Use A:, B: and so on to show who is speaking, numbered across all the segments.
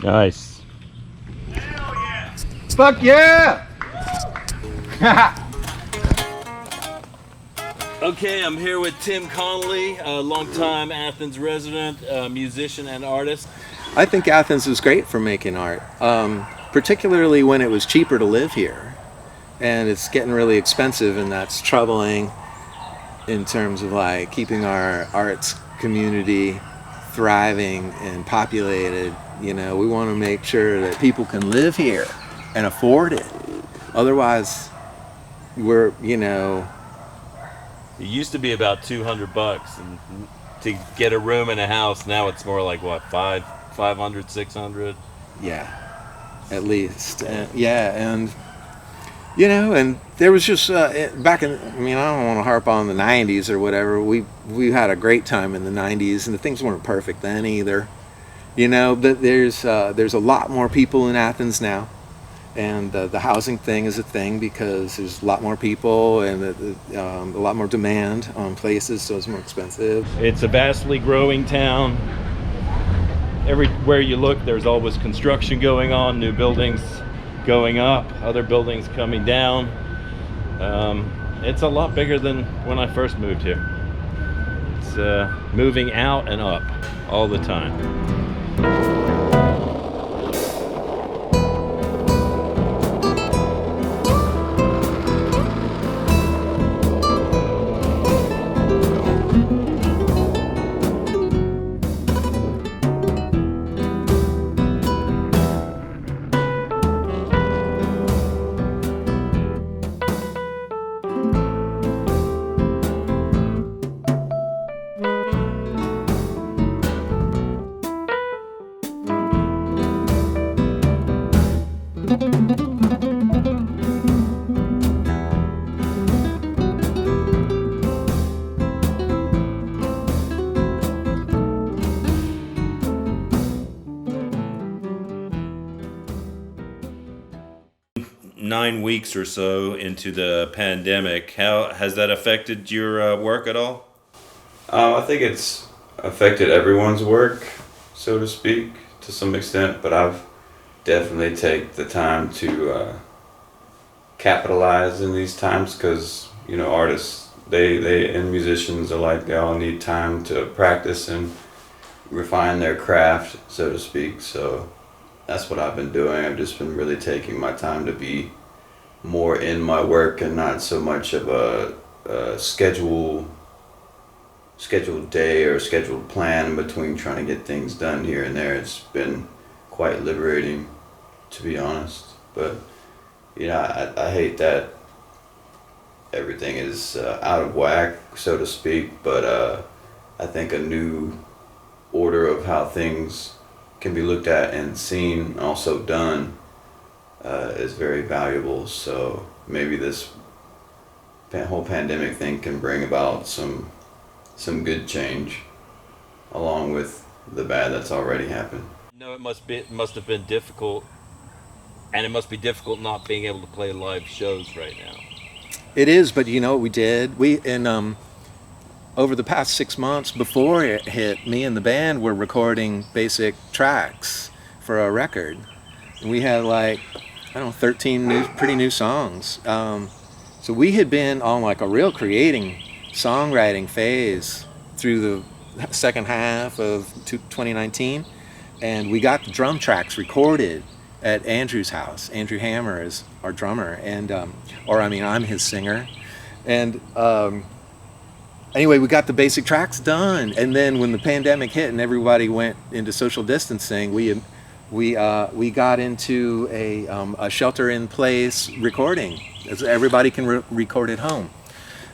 A: Nice.
B: Hell yeah!
C: Fuck yeah!
A: Okay, I'm here with Tim Conley, a longtime Athens resident, musician and artist.
C: I think Athens is great for making art, particularly when it was cheaper to live here. And it's getting really expensive, and that's troubling in terms of like keeping our arts community thriving and populated. You know, we want to make sure that people can live here and afford it. Otherwise, we're, you know...
A: It used to be about $200 and to get a room in a house. Now it's more like what, 500, 600?
C: Yeah, at least. And you know, and there was just back in, I mean, I don't want to harp on the 90s or whatever. We had a great time in the 90s, and the things weren't perfect then either. You know, but there's a lot more people in Athens now, and the housing thing is a thing because there's a lot more people and a lot more demand on places, so it's more expensive.
A: It's a vastly growing town. Everywhere you look, there's always construction going on, new buildings going up, other buildings coming down. It's a lot bigger than when I first moved here. It's moving out and up all the time. 9 weeks or so into the pandemic, how has that affected your work at all?
D: I think it's affected everyone's work, so to speak, to some extent, but I've definitely taken the time to capitalize in these times because, you know, artists, they and musicians alike, they all need time to practice and refine their craft, so to speak. So that's what I've been doing. I've just been really taking my time to be more in my work and not so much of a scheduled day or scheduled plan in between trying to get things done here and there. It's been quite liberating, to be honest. But you know, I hate that everything is out of whack, so to speak, but I think a new order of how things can be looked at and seen, also done, is very valuable. So maybe this whole pandemic thing can bring about some good change along with the bad that's already happened.
A: No, it must have been difficult, and it must be difficult not being able to play live shows right now.
C: It is, but you know what we did? Over the past 6 months before it hit, me and the band were recording basic tracks for a record. And we had 13 pretty new songs. So we had been on a real songwriting phase through the second half of 2019. And we got the drum tracks recorded at Andrew's house. Andrew Hammer is our drummer, and I'm his singer. And anyway, we got the basic tracks done, and then when the pandemic hit and everybody went into social distancing, we got into a shelter-in-place recording. Everybody can record at home.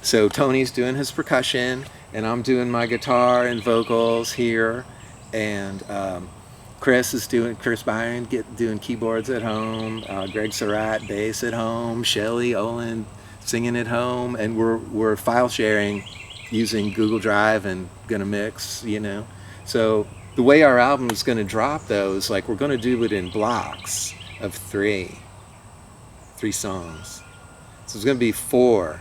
C: So Tony's doing his percussion, and I'm doing my guitar and vocals here, and Chris Byron doing keyboards at home, Greg Surratt bass at home, Shelly Olin singing at home, and we're file sharing using Google Drive and gonna mix, you know. So the way our album is gonna drop though is we're gonna do it in blocks of three songs. So it's gonna be 4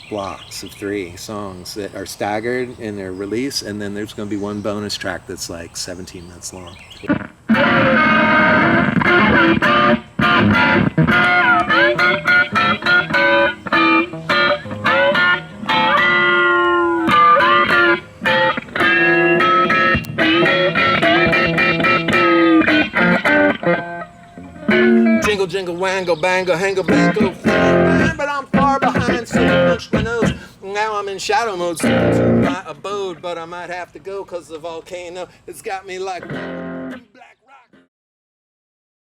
C: blocks of 3 songs that are staggered in their release, and then there's gonna be one bonus track that's 17 minutes long. Jingle, jingle, wangle, bangle, hangle, bangle. But I'm far behind, so I punched my nose. Now I'm in shadow mode, sticking to my abode. But I might have to go, cause the volcano has got me like...